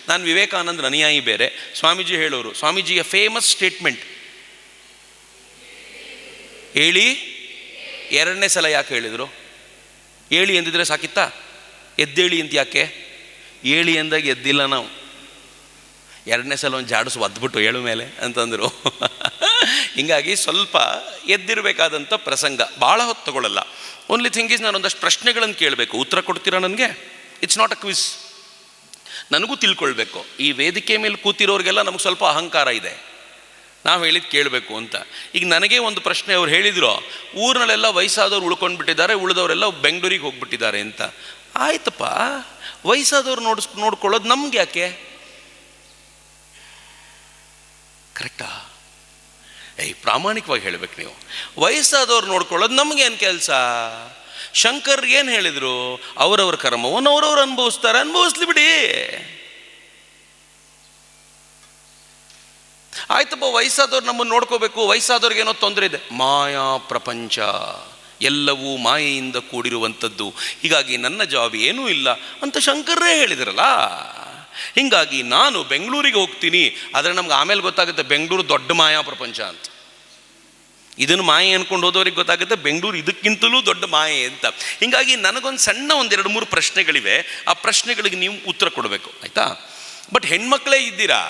ನಾನು ವಿವೇಕಾನಂದರ ಅನುಯಾಯಿ ಬೇರೆ, ಸ್ವಾಮೀಜಿ ಹೇಳೋರು. ಸ್ವಾಮೀಜಿಯ ಫೇಮಸ್ ಸ್ಟೇಟ್ಮೆಂಟ್, ಹೇಳಿ ಎರಡನೇ ಸಲ ಯಾಕೆ ಹೇಳಿದರು? ಹೇಳಿ ಎಂದಿದ್ರೆ ಸಾಕಿತ್ತಾ? ಎದ್ದೇಳಿ ಅಂತ ಯಾಕೆ ಹೇಳಿ ಎಂದಾಗ ಎದ್ದಿಲ್ಲ ನಾವು. ಎರಡನೇ ಸಲ ಒಂದು ಜಾಡಿಸು ಒದ್ಬಿಟ್ಟು ಏಳು ಮೇಲೆ ಅಂತಂದರು. ಹೀಗಾಗಿ ಸ್ವಲ್ಪ ಎದ್ದಿರಬೇಕಾದಂಥ ಪ್ರಸಂಗ, ಭಾಳ ಹೊತ್ತು ತಗೊಳ್ಳಲ್ಲ. ಓನ್ಲಿ ಥಿಂಗ್ ಈಸ್, ನಾನು ಒಂದಷ್ಟು ಪ್ರಶ್ನೆಗಳನ್ನು ಕೇಳಬೇಕು, ಉತ್ತರ ಕೊಡ್ತೀರಾ ನನಗೆ? It's not a quiz. ನನಗೂ ತಿಳ್ಕೊಳ್ಬೇಕು. ಈ ವೇದಿಕೆ ಮೇಲೆ ಕೂತಿರೋರಿಗೆಲ್ಲ ನಮಗೆ ಸ್ವಲ್ಪ ಅಹಂಕಾರ ಇದೆ, ನಾವು ಹೇಳಿದ್ದು ಕೇಳಬೇಕು ಅಂತ. ಈಗ ನನಗೆ ಒಂದು ಪ್ರಶ್ನೆ ಅವ್ರು ಹೇಳಿದರು, ಊರಿನಲ್ಲೆಲ್ಲ ವಯಸ್ಸಾದವ್ರು ಉಳ್ಕೊಂಡು ಬಿಟ್ಟಿದ್ದಾರೆ, ಉಳಿದವರೆಲ್ಲ ಬೆಂಗಳೂರಿಗೆ ಹೋಗ್ಬಿಟ್ಟಿದ್ದಾರೆ ಅಂತ. ಆಯ್ತಪ್ಪ, ವಯಸ್ಸಾದವ್ರು ನೋಡ್ಕೊಳ್ಳೋದು ನಮ್ಗೆ ಯಾಕೆ? ಕರೆಕ್ಟಾ? ಪ್ರಾಮಾಣಿಕವಾಗಿ ಹೇಳಬೇಕು ನೀವು. ವಯಸ್ಸಾದವ್ರು ನೋಡ್ಕೊಳ್ಳೋದು ನಮಗೇನು ಕೆಲಸ? ಶಂಕರ್ ಏನು ಹೇಳಿದರು? ಅವರವ್ರ ಕರ್ಮವನ್ನು ಅವರವ್ರು ಅನುಭವಿಸ್ತಾರೆ, ಅನುಭವಿಸ್ಲಿ ಬಿಡಿ. ಆಯ್ತಪ್ಪ, ವಯಸ್ಸಾದವ್ರು ನಮ್ಮನ್ನು ನೋಡ್ಕೋಬೇಕು, ವಯಸ್ಸಾದವ್ರಿಗೇನೋ ತೊಂದರೆ ಇದೆ. ಮಾಯಾ ಪ್ರಪಂಚ, ಎಲ್ಲವೂ ಮಾಯೆಯಿಂದ ಕೂಡಿರುವಂಥದ್ದು. ಹೀಗಾಗಿ ನನ್ನ ಜಾಬ್ ಏನೂ ಇಲ್ಲ ಅಂತ ಶಂಕರೇ ಹೇಳಿದ್ರಲ್ಲ. ಹೀಗಾಗಿ ನಾನು ಬೆಂಗಳೂರಿಗೆ ಹೋಗ್ತೀನಿ, ಆದರೆ ನಮ್ಗೆ ಆಮೇಲೆ ಗೊತ್ತಾಗುತ್ತೆ ಬೆಂಗಳೂರು ದೊಡ್ಡ ಮಾಯಾ ಪ್ರಪಂಚ ಅಂತ. ಇದನ್ನು ಮಾಯೆ ಅಂದ್ಕೊಂಡು ಹೋದವ್ರಿಗೆ ಗೊತ್ತಾಗುತ್ತೆ ಬೆಂಗಳೂರು ಇದಕ್ಕಿಂತಲೂ ದೊಡ್ಡ ಮಾಯೆ ಅಂತ. ಹೀಗಾಗಿ ನನಗೊಂದು ಸಣ್ಣ ಒಂದೆರಡು ಮೂರು ಪ್ರಶ್ನೆಗಳಿವೆ, ಆ ಪ್ರಶ್ನೆಗಳಿಗೆ ನೀವು ಉತ್ತರ ಕೊಡಬೇಕು, ಆಯಿತಾ? ಬಟ್ ಹೆಣ್ಮಕ್ಳೇ ಇದ್ದೀರಾ.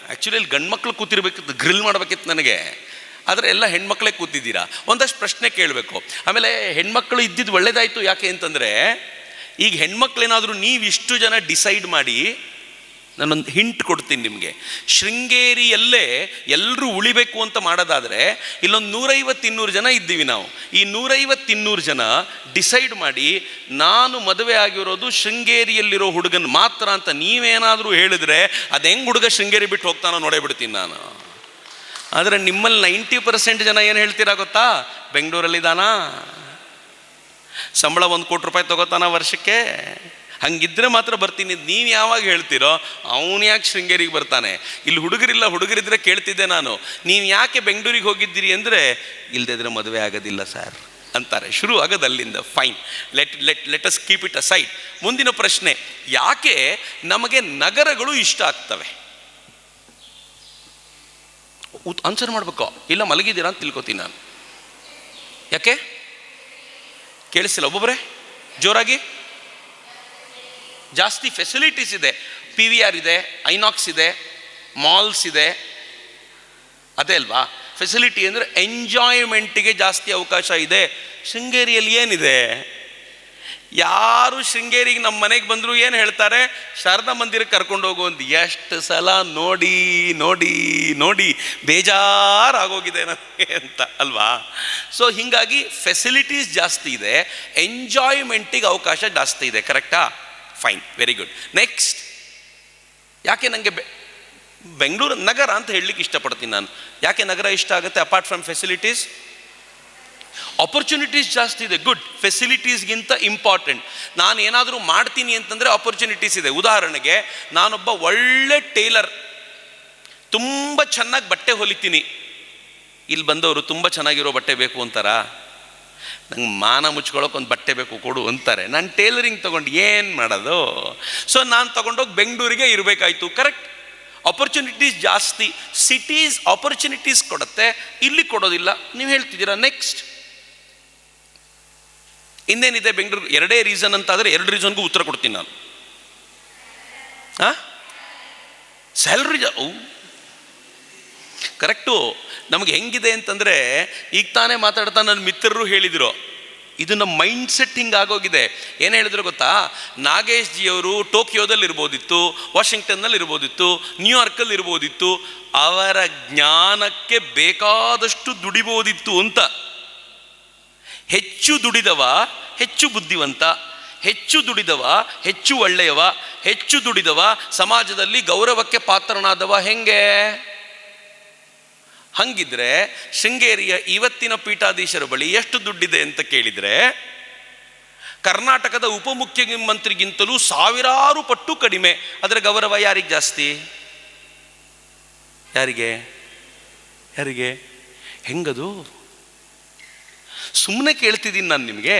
ಆ್ಯಕ್ಚುಲಿ ಇಲ್ಲಿ ಗಂಡು ಮಕ್ಳು ಕೂತಿರ್ಬೇಕಿತ್ತು, ಗ್ರಿಲ್ ಮಾಡಬೇಕಿತ್ತು ನನಗೆ, ಆದರೆ ಎಲ್ಲ ಹೆಣ್ಮಕ್ಳೇ ಕೂತಿದ್ದೀರಾ. ಒಂದಷ್ಟು ಪ್ರಶ್ನೆ ಕೇಳಬೇಕು. ಆಮೇಲೆ ಹೆಣ್ಮಕ್ಳು ಇದ್ದಿದ್ದು ಒಳ್ಳೇದಾಯಿತು. ಯಾಕೆ ಅಂತಂದರೆ, ಈಗ ಹೆಣ್ಮಕ್ಳೇನಾದರೂ ನೀವಿಷ್ಟು ಜನ ಡಿಸೈಡ್ ಮಾಡಿ, ನಾನೊಂದು ಹಿಂಟ್ ಕೊಡ್ತೀನಿ ನಿಮಗೆ. ಶೃಂಗೇರಿಯಲ್ಲೇ ಎಲ್ಲರೂ ಉಳಿಬೇಕು ಅಂತ ಮಾಡೋದಾದರೆ ಇಲ್ಲೊಂದು 150-200 ಜನ ಇದ್ದೀವಿ ನಾವು. ಈ 150-200 ಜನ ಡಿಸೈಡ್ ಮಾಡಿ, ನಾನು ಮದುವೆ ಆಗಿರೋದು ಶೃಂಗೇರಿಯಲ್ಲಿರೋ ಹುಡುಗನ ಮಾತ್ರ ಅಂತ ನೀವೇನಾದರೂ ಹೇಳಿದ್ರೆ, ಅದು ಹೆಂಗೆ ಹುಡುಗ ಶೃಂಗೇರಿ ಬಿಟ್ಟು ಹೋಗ್ತಾನೋ ನೋಡೇ ಬಿಡ್ತೀನಿ ನಾನು. ಆದರೆ ನಿಮ್ಮಲ್ಲಿ 90% ಜನ ಏನು ಹೇಳ್ತೀರಾ ಗೊತ್ತಾ? ಬೆಂಗಳೂರಲ್ಲಿದ್ದಾನಾ, ಸಂಬಳ 1 ಕೋಟಿ ರೂಪಾಯಿ ತಗೋತಾನ ವರ್ಷಕ್ಕೆ, ಹಂಗಿದ್ರೆ ಮಾತ್ರ ಬರ್ತೀನಿ. ನೀವು ಯಾವಾಗ ಹೇಳ್ತೀರೋ ಅವನು ಯಾಕೆ ಶೃಂಗೇರಿಗೆ ಬರ್ತಾನೆ? ಇಲ್ಲಿ ಹುಡುಗರಿಲ್ಲ, ಹುಡುಗರಿದ್ರೆ ಕೇಳ್ತಿದ್ದೆ ನಾನು, ನೀವು ಯಾಕೆ ಬೆಂಗಳೂರಿಗೆ ಹೋಗಿದ್ದೀರಿ ಅಂದರೆ, ಇಲ್ಲದಿದ್ರೆ ಮದುವೆ ಆಗೋದಿಲ್ಲ ಸರ್ ಅಂತಾರೆ. ಶುರು ಆಗೋದು ಅಲ್ಲಿಂದ. Fine, let us keep it aside. ಮುಂದಿನ ಪ್ರಶ್ನೆ, ಯಾಕೆ ನಮಗೆ ನಗರಗಳು ಇಷ್ಟ ಆಗ್ತವೆ? ಆನ್ಸರ್ ಮಾಡಬೇಕು. ಇಲ್ಲ ಮಲಗಿದ್ದೀರಾ ಅಂತ ತಿಳ್ಕೊತೀನಿ ನಾನು. ಯಾಕೆ ಕೇಳಿಸಿಲ್ಲ? ಒಬ್ಬೊಬ್ಬರೇ ಜೋರಾಗಿ. ಜಾಸ್ತಿ ಫೆಸಿಲಿಟೀಸ್ ಇದೆ. PVR ಇದೆ, ಐನಾಕ್ಸ್ ಇದೆ, ಮಾಲ್ಸ್ ಇದೆ, ಅದೇ ಅಲ್ವಾ ಫೆಸಿಲಿಟಿ ಅಂದರೆ? ಎಂಜಾಯ್ಮೆಂಟಿಗೆ ಜಾಸ್ತಿ ಅವಕಾಶ ಇದೆ. ಶೃಂಗೇರಿಯಲ್ಲಿ ಏನಿದೆ? ಯಾರು ಶೃಂಗೇರಿಗೆ ನಮ್ಮ ಮನೆಗೆ ಬಂದರೂ ಏನು ಹೇಳ್ತಾರೆ? ಶಾರದಾ ಮಂದಿರಕ್ಕೆ ಕರ್ಕೊಂಡು ಹೋಗು ಅಂತ. ಎಷ್ಟು ಸಲ ನೋಡಿ ನೋಡಿ ನೋಡಿ ಬೇಜಾರಾಗೋಗಿದೆ ನನಗೆ ಅಂತ ಅಲ್ವಾ? ಸೊ ಹೀಗಾಗಿ ಫೆಸಿಲಿಟೀಸ್ ಜಾಸ್ತಿ ಇದೆ, ಎಂಜಾಯ್ಮೆಂಟಿಗೆ ಅವಕಾಶ ಜಾಸ್ತಿ ಇದೆ. ಕರೆಕ್ಟಾ? Fine, very good. ನೆಕ್ಸ್ಟ್, ಯಾಕೆ ನನಗೆ ಬೆಂಗಳೂರು ನಗರ ಅಂತ ಹೇಳಲಿಕ್ಕೆ ಇಷ್ಟಪಡ್ತೀನಿ ನಾನು. ಯಾಕೆ ನಗರ ಇಷ್ಟ ಆಗುತ್ತೆ? ಅಪಾರ್ಟ್ ಫ್ರಮ್ ಫೆಸಿಲಿಟೀಸ್, ಆಪರ್ಚುನಿಟೀಸ್ ಜಾಸ್ತಿ ಇದೆ. ಗುಡ್, ಫೆಸಿಲಿಟೀಸ್ಗಿಂತ ಇಂಪಾರ್ಟೆಂಟ್. ನಾನು ಏನಾದರೂ ಮಾಡ್ತೀನಿ ಅಂತಂದರೆ ಆಪರ್ಚುನಿಟೀಸ್ ಇದೆ. ಉದಾಹರಣೆಗೆ, ನಾನೊಬ್ಬ ಒಳ್ಳೆ ಟೇಲರ್, ತುಂಬ ಚೆನ್ನಾಗಿ ಬಟ್ಟೆ ಹೊಲಿತೀನಿ. ಇಲ್ಲಿ ಬಂದವರು ತುಂಬ ಚೆನ್ನಾಗಿರೋ ಬಟ್ಟೆ ಬೇಕು ಅಂತಾರ? ನಂಗೆ ಮಾನ ಮುಚ್ಕೊಳ್ಳೋಕೆ ಒಂದು ಬಟ್ಟೆ ಬೇಕು ಕೊಡು ಅಂತಾರೆ. ನಾನು ಟೇಲರಿಂಗ್ ತೊಗೊಂಡು ಏನು ಮಾಡೋದು? ಸೊ ನಾನು ತೊಗೊಂಡೋಗಿ ಬೆಂಗಳೂರಿಗೆ ಇರಬೇಕಾಯ್ತು. ಕರೆಕ್ಟ್, ಆಪರ್ಚುನಿಟೀಸ್ ಜಾಸ್ತಿ. ಸಿಟೀಸ್ ಆಪರ್ಚುನಿಟೀಸ್ ಕೊಡುತ್ತೆ, ಇಲ್ಲಿ ಕೊಡೋದಿಲ್ಲ. ನೀವು ಹೇಳ್ತಿದ್ದೀರಾ. ನೆಕ್ಸ್ಟ್, ಇನ್ನೇನಿದೆ ಬೆಂಗಳೂರು? ಎರಡೇ ರೀಸನ್ ಅಂತಾದರೆ 2 ರೀಸನ್ಗೂ ಉತ್ತರ ಕೊಡ್ತೀನಿ ನಾನು. Salary correct. ನಮಗೆ ಹೆಂಗಿದೆ ಅಂತಂದರೆ, ಈಗ ತಾನೇ ಮಾತಾಡ್ತಾ ನನ್ನ ಮಿತ್ರರು ಹೇಳಿದರು, ಇದು ನಮ್ಮ ಮೈಂಡ್ ಸೆಟ್ ಹಿಂಗಾಗೋಗಿದೆ. ಏನು ಹೇಳಿದ್ರು ಗೊತ್ತಾ? ನಾಗೇಶ್ ಜಿಯವರು ಟೋಕಿಯೋದಲ್ಲಿ ಇರ್ಬೋದಿತ್ತು, ವಾಷಿಂಗ್ಟನ್ನಲ್ಲಿ ಇರ್ಬೋದಿತ್ತು, ನ್ಯೂಯಾರ್ಕಲ್ಲಿ ಇರ್ಬೋದಿತ್ತು, ಅವರ ಜ್ಞಾನಕ್ಕೆ ಬೇಕಾದಷ್ಟು ದುಡಿಬೋದಿತ್ತು ಅಂತ. ಹೆಚ್ಚು ದುಡಿದವ ಹೆಚ್ಚು ಬುದ್ಧಿವಂತ, ಹೆಚ್ಚು ದುಡಿದವ ಹೆಚ್ಚು ಒಳ್ಳೆಯವ, ಹೆಚ್ಚು ದುಡಿದವ ಸಮಾಜದಲ್ಲಿ ಗೌರವಕ್ಕೆ ಪಾತ್ರನಾದವ. ಹೆಂಗೆ? ಹಂಗಿದ್ರೆ ಶೃಂಗೇರಿಯ ಇವತ್ತಿನ ಪೀಠಾಧೀಶರ ಬಳಿ ಎಷ್ಟು ದುಡ್ಡಿದೆ ಅಂತ ಕೇಳಿದರೆ, ಕರ್ನಾಟಕದ ಉಪಮುಖ್ಯಮಂತ್ರಿಗಿಂತಲೂ 1000 ಪಟ್ಟು ಕಡಿಮೆ. ಅದರ ಗೌರವ ಯಾರಿಗೆ ಜಾಸ್ತಿ? ಯಾರಿಗೆ? ಹೆಂಗದು? ಸುಮ್ಮನೆ ಕೇಳ್ತಿದ್ದೀನಿ ನಾನು ನಿಮಗೆ.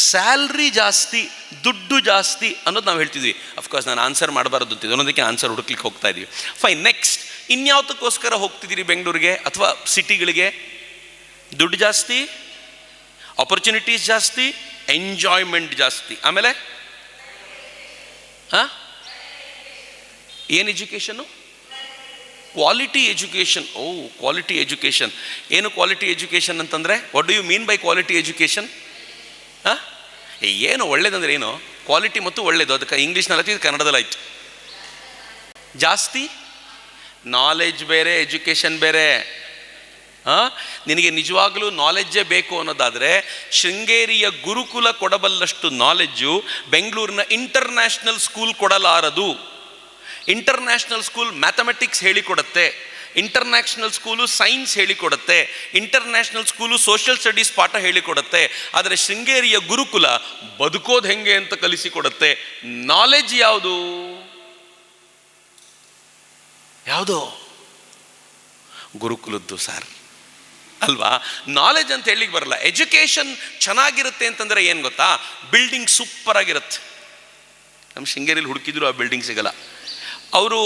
ಸ್ಯಾಲ್ರಿ ಜಾಸ್ತಿ, ದುಡ್ಡು ಜಾಸ್ತಿ ಅನ್ನೋದು ನಾವು ಹೇಳ್ತಿದ್ವಿ. ಅಫ್ಕೋರ್ಸ್ ನಾನು ಆನ್ಸರ್ ಮಾಡಬಾರ್ದು ಅಂತಿದ್ದೆ, ಅನ್ನೋದಕ್ಕೆ ಆನ್ಸರ್ ಹುಡುಕ್ಲಿಕ್ಕೆ ಹೋಗ್ತಾ ಇದ್ದೀವಿ. ಫೈನ್, ನೆಕ್ಸ್ಟ್ ಇನ್ಯಾವುದಕ್ಕೋಸ್ಕರ ಹೋಗ್ತಿದ್ದೀರಿ ಬೆಂಗಳೂರಿಗೆ ಅಥವಾ ಸಿಟಿಗಳಿಗೆ? ದುಡ್ಡು ಜಾಸ್ತಿ, ಆಪರ್ಚುನಿಟೀಸ್ ಜಾಸ್ತಿ, ಎಂಜಾಯ್ಮೆಂಟ್ ಜಾಸ್ತಿ. ಆಮೇಲೆ ಏನು ಎಜುಕೇಷನ್ನು? Quality education. ಓ, ಕ್ವಾಲಿಟಿ ಎಜುಕೇಷನ್. ಏನು ಕ್ವಾಲಿಟಿ ಎಜುಕೇಷನ್ ಅಂತಂದರೆ? What do you mean by quality education? ಏನು ಒಳ್ಳೇದಂದ್ರೆ ಏನು? ಕ್ವಾಲಿಟಿ ಮತ್ತು ಒಳ್ಳೇದು, ಅದಕ್ಕೆ ಇಂಗ್ಲೀಷ್ನಲ್ಲಿ ಆಯ್ತು, ಕನ್ನಡದಲ್ಲಿ ಆಯ್ತು. ಜಾಸ್ತಿ ನಾಲೆಜ್ ಬೇರೆ, ಎಜುಕೇಷನ್ ಬೇರೆ. ನಿನಗೆ ನಿಜವಾಗಲೂ ನಾಲೆಡ್ಜೇ ಬೇಕು ಅನ್ನೋದಾದರೆ ಶೃಂಗೇರಿಯ ಗುರುಕುಲ ಕೊಡಬಲ್ಲಷ್ಟು ನಾಲೆಡ್ಜು ಬೆಂಗಳೂರಿನ ಇಂಟರ್ನ್ಯಾಷನಲ್ ಸ್ಕೂಲ್ ಕೊಡಲಾರದು. ಇಂಟರ್ನ್ಯಾಷನಲ್ ಸ್ಕೂಲ್ ಮ್ಯಾಥಮೆಟಿಕ್ಸ್ ಹೇಳಿಕೊಡುತ್ತೆ, ಇಂಟರ್ನ್ಯಾಷನಲ್ ಸ್ಕೂಲು ಸೈನ್ಸ್ ಹೇಳಿಕೊಡುತ್ತೆ, ಇಂಟರ್ನ್ಯಾಷನಲ್ ಸ್ಕೂಲು ಸೋಷಿಯಲ್ ಸ್ಟಡೀಸ್ ಪಾಠ ಹೇಳಿಕೊಡುತ್ತೆ. ಆದರೆ ಶೃಂಗೇರಿಯ ಗುರುಕುಲ ಬದುಕೋದು ಹೆಂಗೆ ಅಂತ ಕಲಿಸಿಕೊಡುತ್ತೆ. ನಾಲೆಡ್ಜ್ ಯಾವುದು? ಯಾವುದೋ ಗುರುಕುಲದ್ದು ಸರ್, ಅಲ್ವಾ? ನಾಲೆಜ್ ಅಂತ ಹೇಳಿಕ್ಕೆ ಬರಲ್ಲ. ಎಜುಕೇಷನ್ ಚೆನ್ನಾಗಿರುತ್ತೆ ಅಂತಂದರೆ ಏನು ಗೊತ್ತಾ? ಬಿಲ್ಡಿಂಗ್ ಸೂಪರ್ ಆಗಿರುತ್ತೆ. ನಮ್ಮ ಶೃಂಗೇರಿಯಲ್ಲಿ ಹುಡುಕಿದ್ರು ಆ ಬಿಲ್ಡಿಂಗ್ ಸಿಗಲ್ಲ. ಅವರು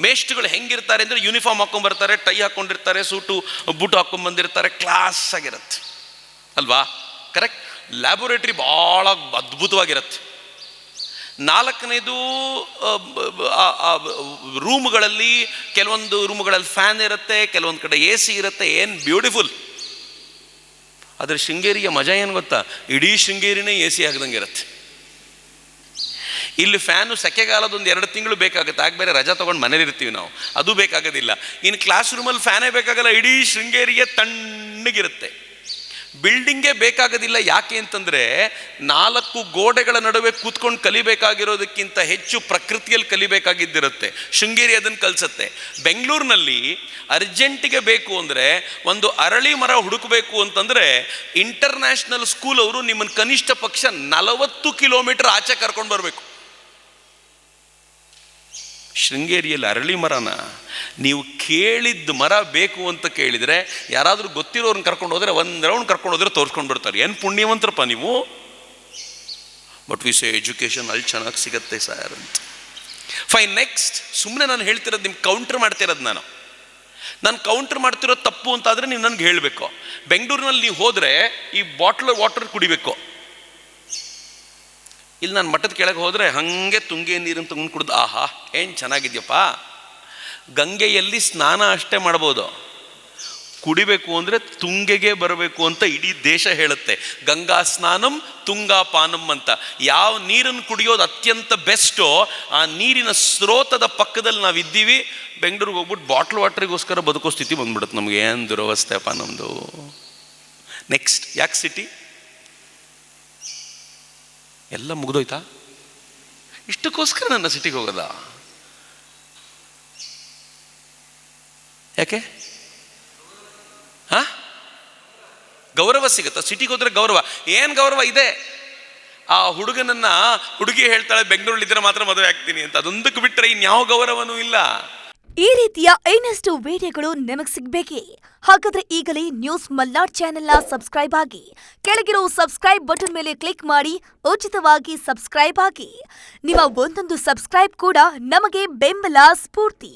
ಮೇಷ್ಟ್ರುಗಳು ಹೆಂಗಿರ್ತಾರೆ ಅಂದರೆ ಯೂನಿಫಾರ್ಮ್ ಹಾಕ್ಕೊಂಡ್ಬರ್ತಾರೆ, ಟೈ ಹಾಕ್ಕೊಂಡಿರ್ತಾರೆ, ಸೂಟು ಬೂಟು ಹಾಕ್ಕೊಂಡ್ಬಂದಿರ್ತಾರೆ, ಕ್ಲಾಸ್ ಆಗಿರುತ್ತೆ, ಅಲ್ವಾ? ಕರೆಕ್ಟ್. ಲ್ಯಾಬೊರೇಟ್ರಿ ಭಾಳ ಅದ್ಭುತವಾಗಿರುತ್ತೆ. ನಾಲ್ಕನೇದು, ರೂಮ್ಗಳಲ್ಲಿ ಕೆಲವೊಂದು ರೂಮ್ಗಳಲ್ಲಿ ಫ್ಯಾನ್ ಇರುತ್ತೆ, ಕೆಲವೊಂದು ಕಡೆ ಎ ಸಿ ಇರುತ್ತೆ, ಏನು ಬ್ಯೂಟಿಫುಲ್. ಆದರೆ ಶೃಂಗೇರಿಯ ಮಜಾ ಏನು ಗೊತ್ತಾ? ಇಡೀ ಶೃಂಗೇರಿನೇ ಎ ಸಿ ಆಗದಂಗೆ ಇರುತ್ತೆ. ಇಲ್ಲಿ ಫ್ಯಾನು ಸೆಕೆಗಾಲದೊಂದು 2 ತಿಂಗಳು ಬೇಕಾಗುತ್ತೆ, ಆಗ ಬೇರೆ ರಜಾ ತೊಗೊಂಡು ಮನೇಲಿ ಇರ್ತೀವಿ ನಾವು, ಅದು ಬೇಕಾಗೋದಿಲ್ಲ. ಇನ್ನು ಕ್ಲಾಸ್ ರೂಮಲ್ಲಿ ಫ್ಯಾನೇ ಬೇಕಾಗಲ್ಲ, ಇಡೀ ಶೃಂಗೇರಿಗೆ ತಣ್ಣಗಿರುತ್ತೆ. ಬಿಲ್ಡಿಂಗೇ ಬೇಕಾಗೋದಿಲ್ಲ. ಯಾಕೆ ಅಂತಂದರೆ 4 ಗೋಡೆಗಳ ನಡುವೆ ಕೂತ್ಕೊಂಡು ಕಲಿಬೇಕಾಗಿರೋದಕ್ಕಿಂತ ಹೆಚ್ಚು ಪ್ರಕೃತಿಯಲ್ಲಿ ಕಲಿಬೇಕಾಗಿದ್ದಿರುತ್ತೆ. ಶೃಂಗೇರಿ ಅದನ್ನು ಕಲಿಸುತ್ತೆ. ಬೆಂಗಳೂರಿನಲ್ಲಿ ಅರ್ಜೆಂಟಿಗೆ ಬೇಕು ಅಂದರೆ ಒಂದು ಅರಳಿ ಮರ ಹುಡುಕಬೇಕು ಅಂತಂದರೆ ಇಂಟರ್ನ್ಯಾಷನಲ್ ಸ್ಕೂಲ್ ಅವರು ನಿಮ್ಮನ್ನು ಕನಿಷ್ಠ ಪಕ್ಷ 40 ಕಿಲೋಮೀಟರ್ ಆಚೆ ಕರ್ಕೊಂಡು ಬರಬೇಕು. ಶೃಂಗೇರಿಯಲ್ಲಿ ಅರಳಿ ಮರನ ನೀವು ಕೇಳಿದ್ದ ಮರ ಬೇಕು ಅಂತ ಕೇಳಿದರೆ ಯಾರಾದರೂ ಗೊತ್ತಿರೋರನ್ನ ಕರ್ಕೊಂಡು ಹೋದರೆ 1 ರೌಂಡ್ ಕರ್ಕೊಂಡು ಹೋದರೆ ತೋರಿಸ್ಕೊಂಡು ಬರ್ತಾರೆ. ಏನು ಪುಣ್ಯವಂತರಪ್ಪ ನೀವು. ಬಟ್ ವಿ ಸೇ ಎಜುಕೇಷನ್ ಅಲ್ಲಿ ಚೆನ್ನಾಗಿ ಸಿಗತ್ತೆ ಸರ್ ಅಂತ. Fine, next. ಸುಮ್ಮನೆ ನಾನು ಹೇಳ್ತಿರೋದು ನಿಮ್ಗೆ ಕೌಂಟ್ರ್ ಮಾಡ್ತಿರೋದು. ನಾನು ಕೌಂಟ್ರ್ ಮಾಡ್ತಿರೋದು ತಪ್ಪು ಅಂತಾದರೆ ನೀವು ನನಗೆ ಹೇಳಬೇಕು. ಬೆಂಗಳೂರಿನಲ್ಲಿ ನೀವು ಹೋದರೆ ಈ ಬಾಟ್ಲ್ ವಾಟರ್ ಕುಡಿಬೇಕು. ಇಲ್ಲಿ ನಾನು ಮಠದ ಕೆಳಗೆ ಹೋದರೆ ಹಾಗೆ ತುಂಗೆ ನೀರನ್ನು ತಗೊಂಡು ಕುಡಿದು ಆಹಾ ಏನು ಚೆನ್ನಾಗಿದ್ಯಪ್ಪ. ಗಂಗೆಯಲ್ಲಿ ಸ್ನಾನ ಅಷ್ಟೇ ಮಾಡ್ಬೋದು, ಕುಡಿಬೇಕು ಅಂದರೆ ತುಂಗೆಗೆ ಬರಬೇಕು ಅಂತ ಇಡೀ ದೇಶ ಹೇಳುತ್ತೆ. ಗಂಗಾ ಸ್ನಾನಂ ತುಂಗಾ ಪಾನಂ ಅಂತ. ಯಾವ ನೀರನ್ನು ಕುಡಿಯೋದು ಅತ್ಯಂತ ಬೆಸ್ಟೋ ಆ ನೀರಿನ ಸ್ರೋತದ ಪಕ್ಕದಲ್ಲಿ ನಾವಿದ್ದೀವಿ. ಬೆಂಗಳೂರಿಗೆ ಹೋಗ್ಬಿಟ್ಟು ಬಾಟ್ಲ್ ವಾಟ್ರಿಗೋಸ್ಕರ ಬದುಕೋ ಸ್ಥಿತಿ ಬಂದ್ಬಿಡುತ್ತೆ ನಮಗೆ. ಏನು ದುರವಸ್ಥೆ ಅಪ್ಪ ನಮ್ಮದು. ನೆಕ್ಸ್ಟ್, ಯಾಕೆ ಸಿಟಿ? ಎಲ್ಲ ಮುಗಿದೋಯ್ತಾ? ಇಷ್ಟಕ್ಕೋಸ್ಕರ ನನ್ನ ಸಿಟಿಗೆ ಹೋಗೋದಾ? ಯಾಕೆ? ಗೌರವ ಸಿಗುತ್ತಾ ಸಿಟಿಗೆ ಹೋದ್ರೆ? ಗೌರವ ಏನು ಗೌರವ ಇದೆ? ಆ ಹುಡುಗಿ ಹೇಳ್ತಾಳೆ ಬೆಂಗಳೂರಲ್ಲಿದ್ದರೆ ಮಾತ್ರ ಮದುವೆ ಆಗ್ತೀನಿ ಅಂತ. ಅದೊಂದಕ್ಕೆ ಬಿಟ್ಟರೆ ಇನ್ಯಾವ ಗೌರವನೂ ಇಲ್ಲ. ಈ ರೀತಿಯ ಇನ್ನಷ್ಟು ವಿಡಿಯೋಗಳು ನಿಮಗೆ ಸಿಗಬೇಕೇ? ಹಾಗಾದ್ರೆ ಈಗಲೇ ನ್ಯೂಸ್ ಮಲ್ನಾಡ್ ಚಾನೆಲ್ನ ಸಬ್ಸ್ಕ್ರೈಬ್ ಆಗಿ, ಕೆಳಗಿರೋ ಸಬ್ಸ್ಕ್ರೈಬ್ ಬಟನ್ ಮೇಲೆ ಕ್ಲಿಕ್ ಮಾಡಿ ಉಚಿತವಾಗಿ ಸಬ್ಸ್ಕ್ರೈಬ್ ಆಗಿ. ನಿಮ್ಮ ಒಂದೊಂದು ಸಬ್ಸ್ಕ್ರೈಬ್ ಕೂಡ ನಮಗೆ ಬೆಂಬಲ, ಸ್ಫೂರ್ತಿ.